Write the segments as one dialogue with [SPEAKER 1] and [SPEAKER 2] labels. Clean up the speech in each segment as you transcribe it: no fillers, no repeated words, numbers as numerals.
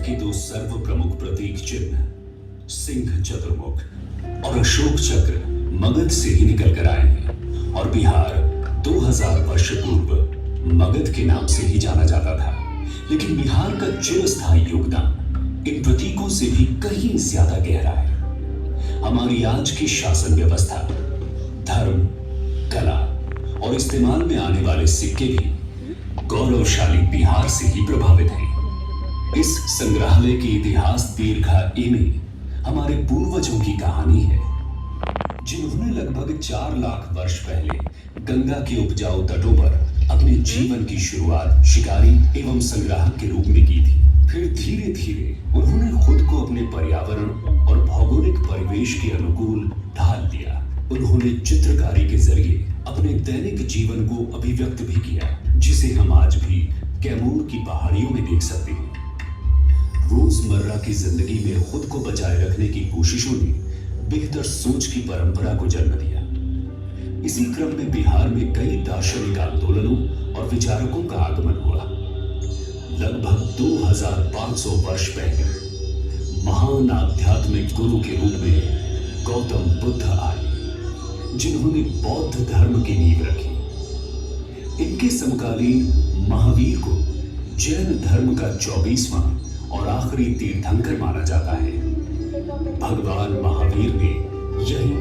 [SPEAKER 1] के दो सर्व प्रमुख प्रतीक चिन्ह सिंह चतुर्मुख और अशोक चक्र मगध से ही निकल कर आए हैं और बिहार 2000 वर्ष पूर्व मगध के नाम से ही जाना जाता था। लेकिन बिहार का चिरस्थायी योगदान इन प्रतीकों से भी कहीं ज्यादा गहरा है। हमारी आज की शासन व्यवस्था, धर्म, कला और इस्तेमाल में आने वाले सिक्के भी गौरवशाली बिहार से ही प्रभावित हैं। इस संग्रहालय की इतिहास दीर्घा में हमारे पूर्वजों की कहानी है, जिन्होंने लगभग 4 लाख वर्ष पहले गंगा के उपजाऊ तटों पर अपने जीवन की शुरुआत शिकारी एवं संग्राहक के रूप में की थी। फिर धीरे धीरे उन्होंने खुद को अपने पर्यावरण और भौगोलिक परिवेश के अनुकूल ढाल लिया। उन्होंने चित्रकारी के जरिए अपने दैनिक जीवन को अभिव्यक्त भी किया, जिसे हम आज भी कैमूर की पहाड़ियों में देख सकते हैं। रोजमर्रा की जिंदगी में खुद को बचाए रखने की कोशिशों ने बेहतर सोच की परंपरा को जन्म दिया। इसी क्रम में बिहार में कई दार्शनिक आंदोलनों और विचारकों का आगमन हुआ। लगभग 2500 वर्ष पहले महान आध्यात्मिक गुरु के रूप में गौतम बुद्ध आए, जिन्होंने बौद्ध धर्म की नींव रखी। इनके समकालीन महावीर को जैन धर्म का 24वां और आखिरी तीर्थंकर माना जाता है। भगवान महावीर ने यही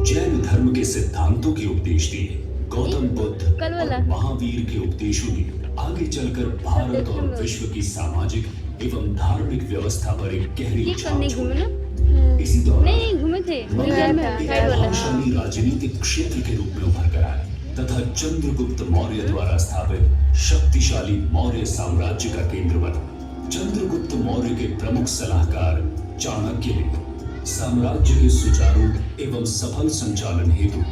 [SPEAKER 1] जैन धर्म के सिद्धांतों के उपदेश दिए। गौतम बुद्ध और महावीर के उपदेशों ने आगे चलकर भारत और विश्व की सामाजिक एवं धार्मिक व्यवस्था पर एक गहरी छाप छोड़ी। इसी दौरान प्रभावशाली राजनीतिक क्षेत्र के रूप में उभर कर आए तथा चंद्रगुप्त मौर्य द्वारा स्थापित शक्तिशाली मौर्य साम्राज्य का केंद्र बना। चंद्रगुप्त मौर्य के प्रमुख सलाहकार चाणक्य ने साम्राज्य के सुचारू एवं सफल संचालन हेतु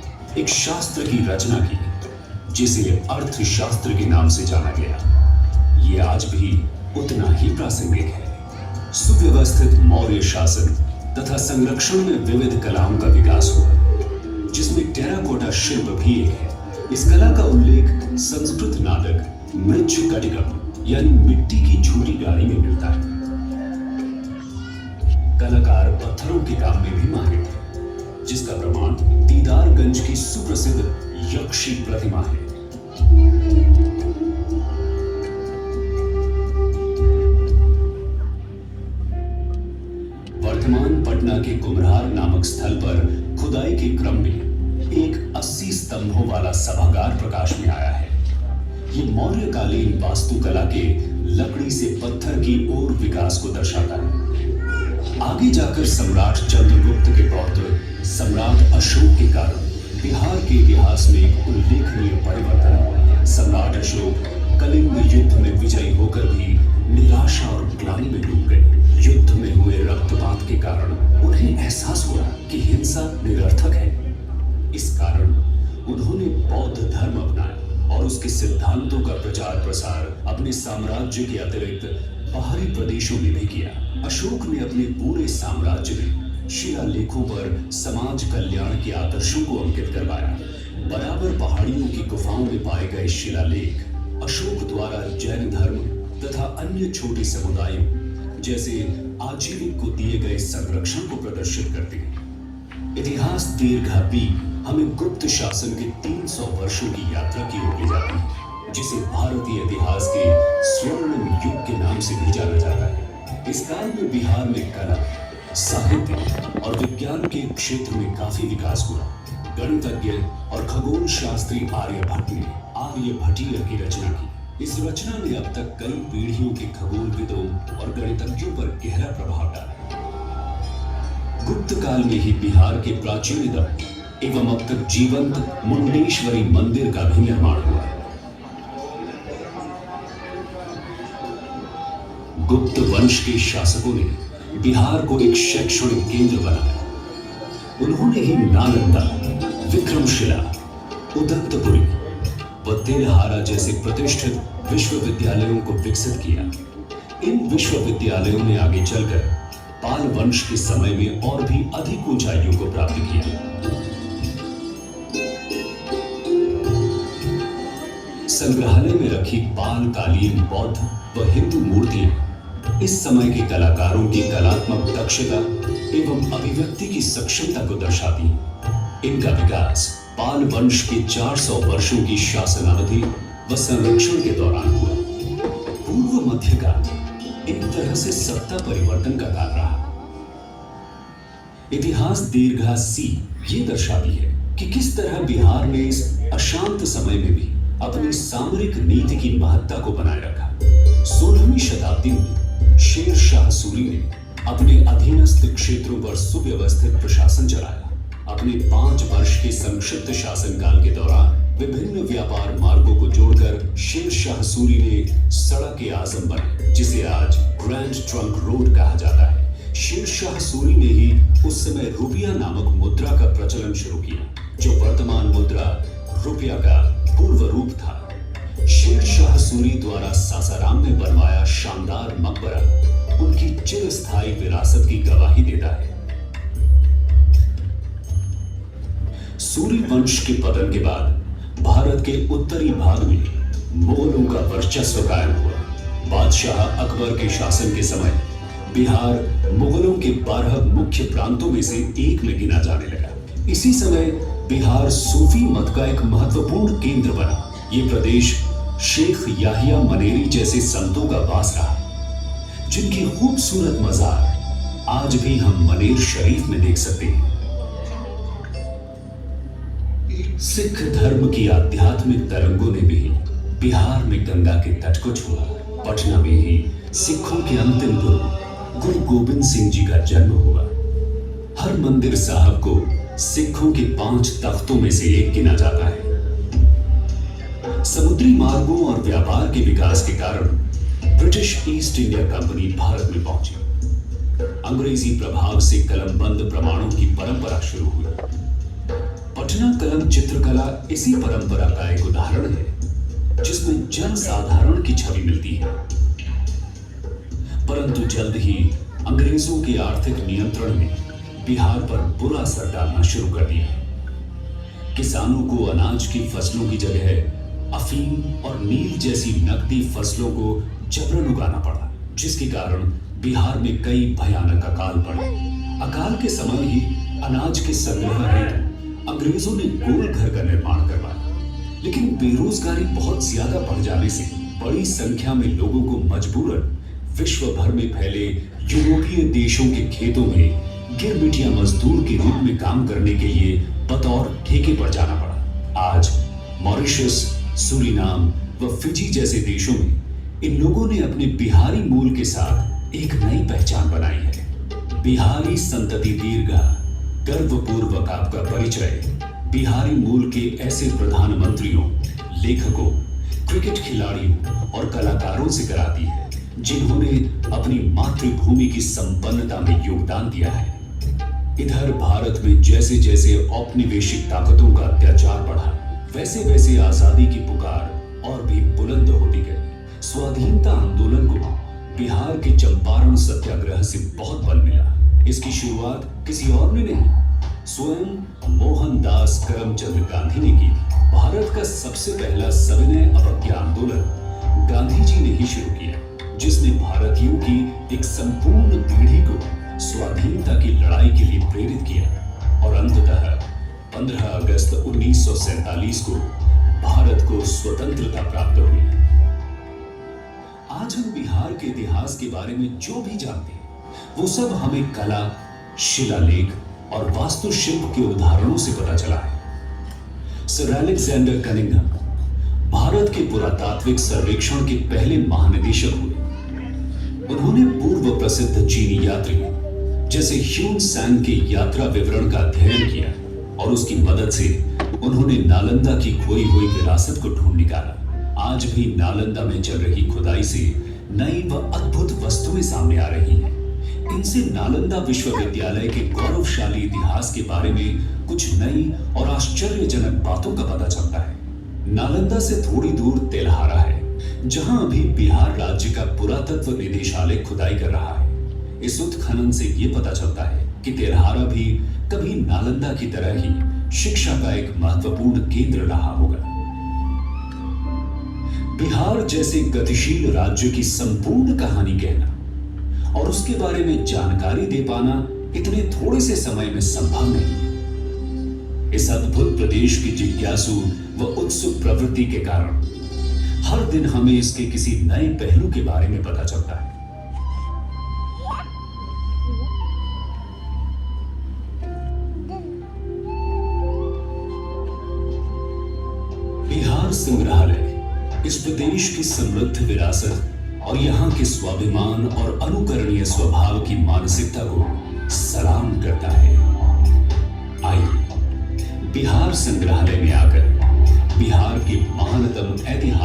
[SPEAKER 1] एक शास्त्र की रचना की, जिसे अर्थशास्त्र के नाम से जाना गया। ये आज भी उतना ही प्रासंगिक है। सुव्यवस्थित मौर्य शासन तथा संरक्षण में विविध कलाओं का विकास हुआ, जिसमें टेराकोटा शिल्प भी एक है। इस कला का उल्लेख संस्कृत नाटक मृच्छकटिकम यानी मिट्टी की छोटी गाड़ी में मिलता है। कलाकार पत्थरों के काम में भी माहिर थे, जिसका प्रमाण दीदारगंज की सुप्रसिद्ध यक्षी प्रतिमा है। वर्तमान पटना के कुम्हरार नामक स्थल पर खुदाई के क्रम में एक 80 स्तंभों वाला सभागार प्रकाश में आया है। ये मौर्यकालीन वास्तुकला के लकड़ी से पत्थर की ओर विकास को दर्शाता है। आगे जाकर सम्राट चंद्रगुप्त के पौत्र सम्राट अशोक के कारण बिहार के इतिहास में एक उल्लेखनीय परिवर्तन हुआ। सम्राट अशोक कलिंग युद्ध में विजयी होकर भी निराशा और ग्लानि में डूब गए। युद्ध में हुए रक्तपात के कारण उन्हें एहसास हुआ कि हिंसा निरर्थक है। इस कारण उन्होंने बौद्ध धर्म अपनाया और उसके सिद्धांतों का प्रचार प्रसार अपने साम्राज्य के अतिरिक्त बाहरी प्रदेशों में भी किया। अशोक ने अपने पूरे साम्राज्य में शिलालेखों पर समाज कल्याण के आदर्शों को अंकित करवाया। बराबर पहाड़ियों की गुफाओं में पाए गए शिलालेख अशोक द्वारा जैन धर्म तथा अन्य छोटे समुदायों जैसे आजीविक को दिए गए संरक्षण को प्रदर्शित करते हैं। इतिहास दीर्घा हमें गुप्त शासन के 300 वर्षों की यात्रा की ओर ले जाती है, जिसे भारतीय इतिहास के स्वर्णिम युग के नाम से भी जाना जाता है। इस काल में बिहार में कला, साहित्य और विज्ञान के क्षेत्र में काफी विकास हुआ। गणितज्ञ और खगोल शास्त्री आर्यभट्ट ने आर्यभट्टीय की रचना की। इस रचना ने अब तक कई पीढ़ियों के खगोलविदों और गणितज्ञों पर गहरा प्रभाव डाला। गुप्त काल में ही बिहार के प्राचीनतम एवं अब तक जीवंत मुंडेश्वरी मंदिर का भी निर्माण हुआ। गुप्त वंश के शासकों ने बिहार को एक शैक्षणिक केंद्र बनाया। उन्होंने ही नालंदा, विक्रमशिला, उदंतपुरी व तेलहारा जैसे प्रतिष्ठित विश्वविद्यालयों को विकसित किया। इन विश्वविद्यालयों ने आगे चलकर पाल वंश के समय में और भी अधिक ऊंचाइयों को प्राप्त किया। संग्रहालय में रखी पाल कालीन बौद्ध व हिंदू मूर्तियां इस समय के कलाकारों की कलात्मक दक्षता एवं अभिव्यक्ति की सक्षमता को दर्शाती है। इनका विकास पाल वंश के 400 वर्षों की शासनावधि व संरक्षण के दौरान हुआ। पूर्व मध्यकाल एक तरह से सत्ता परिवर्तन का काल रहा। इतिहास दीर्घा सी ये दर्शाती है कि किस तरह बिहार ने इस अशांत समय में भी अपनी सामरिक नीति की महत्ता को बनाए रखा। 16वीं शताब्दी में शेर शाह सूरी ने अपने अधीनस्थ क्षेत्रों पर सुव्यवस्थित प्रशासन चलाया। अपने 5 वर्ष के संक्षिप्त शासनकाल के दौरान विभिन्न व्यापार मार्गों को जोड़कर शेर शाह सूरी ने सड़क-ए-आज़म बनाई, जिसे आज ग्रैंड ट्रंक रोड कहा जाता है। शेर शाह सूरी ने ही उस समय रुपया नामक मुद्रा का प्रचलन शुरू किया, जो वर्तमान मुद्रा रुपया का पूर्व रूप था। शेर शाह सूरी द्वारा सासाराम में बनवाया शानदार मकबरा उनकी चिरस्थायी विरासत की गवाही देता है। सूरी वंश के पतन के बाद भारत के उत्तरी भाग में मुगलों का वर्चस्व कायम हुआ। बादशाह अकबर के शासन के समय बिहार मुगलों के 12 मुख्य प्रांतों में से एक में गिना जाने लगा। इसी समय बिहार सूफी मत का एक महत्वपूर्ण केंद्र बना। ये प्रदेश शेख याहिया मनेरी जैसे संतों का वास रहा, जिनकी खूबसूरत मजार आज भी हम मनेर शरीफ में देख सकते हैं। सिख धर्म की आध्यात्मिक तरंगों ने भी बिहार में गंगा के तट को छुआ। पटना में ही सिखों के अंतिम गुरु गोविंद सिंह जी का जन्म हुआ। हरमंदिर साहब को सिखों के 5 तख्तों में से एक गिना जाता है। समुद्री मार्गों और व्यापार के विकास के कारण British east India company Bharat में पहुंची। अंग्रेजी प्रभाव से कलमबंद प्रमाणों की परंपरा शुरू हुई। पटना कलम चित्रकला इसी परंपरा का एक उदाहरण है, जिसमें जनसाधारण की छवि मिलती है। परंतु जल्द ही अंग्रेजों के आर्थिक नियंत्रण ने बिहार पर बुरा असर डालना शुरू कर दिया। किसानों को अनाज की फसलों की जगह अफीम और नील जैसी नकदी फसलों को जबरन उगाना पड़ा, जिसके कारण बिहार में कई भयानक अकाल पड़े। अकाल के समय ही अनाज के संग्रह हेतु अंग्रेजों ने गोल घर का निर्माण करवाया, लेकिन बेरोजगारी बहुत ज्यादा बढ़ जाने से बड़ी संख्या में लोगों को मजबूरन विश्व भर में फैले यूरोपीय देशों के खेतों में गिरमिटिया मजदूर के रूप में काम करने के लिए बतौर ठेके पर जाना पड़ा। आज मॉरिशस, सूरीनाम व फिजी जैसे देशों में इन लोगों ने अपने बिहारी मूल के साथ एक नई पहचान बनाई है। बिहारी संतति दीर्घा गर्वपूर्वक आपका परिचय बिहारी मूल के ऐसे प्रधानमंत्रियों, लेखकों, क्रिकेट खिलाड़ियों और कलाकारों से कराती है, जिन्होंने अपनी मातृभूमि की संपन्नता में योगदान दिया है। इधर भारत में जैसे जैसे औपनिवेशिक ताकतों का अत्याचार बढ़ा, वैसे वैसे आजादी की पुकार और भी बुलंद होती गई। स्वाधीनता आंदोलन को बिहार के चंपारण सत्याग्रह से बहुत बल मिला। इसकी शुरुआत किसी और ने नहीं, स्वयं मोहनदास करमचंद गांधी ने की थी। भारत का सबसे पहला सविनय अवज्ञा आंदोलन गांधी जी ने ही शुरू किया, जिसने भारतीयों की एक संपूर्ण पीढ़ी को स्वाधीनता की लड़ाई के लिए प्रेरित किया और अंततः 15 अगस्त 1947 को भारत को स्वतंत्रता प्राप्त हुई। आज हम बिहार के इतिहास के बारे में जो भी जानते हैं, वो सब हमें कला, शिलालेख और वास्तुशिल्प के उदाहरणों से पता चला है। सर अलेक्जेंडर कनिंघम भारत के पुरातात्विक सर्वेक्षण के पहले महानिदेशक हुए। उन्होंने पूर्व प्रसिद्ध चीनी यात्री जैसे ह्यून सैंग के यात्रा विवरण का अध्ययन किया और उसकी मदद से उन्होंने नालंदा की खोई हुई विरासत को ढूंढ निकाला। आज भी नालंदा में चल रही खुदाई से नई व अद्भुत वस्तुएं सामने आ रही हैं। इनसे नालंदा विश्वविद्यालय के गौरवशाली इतिहास के बारे में कुछ नई और आश्चर्यजनक बातों का पता चलता है। नालंदा से थोड़ी दूर तेल्हारा है, जहां अभी बिहार राज्य का पुरातत्व निदेशालय खुदाई कर रहा है। इस उत्खनन से यह पता चलता है कि तेल्हारा भी कभी नालंदा की तरह ही शिक्षा का एक महत्वपूर्ण केंद्र रहा होगा। बिहार जैसे गतिशील राज्य की संपूर्ण कहानी कहना और उसके बारे में जानकारी दे पाना इतने थोड़े से समय में संभव नहीं। इस अद्भुत प्रदेश की जिज्ञासु व उत्सुक प्रवृत्ति के कारण हर दिन हमें इसके किसी नए पहलू के बारे में पता चलता है। बिहार संग्रहालय इस प्रदेश की समृद्ध विरासत और यहाँ के स्वाभिमान और अनुकरणीय स्वभाव की मानसिकता को सलाम करता है। आइए बिहार संग्रहालय में आकर बिहार की महानतम ऐतिहासिक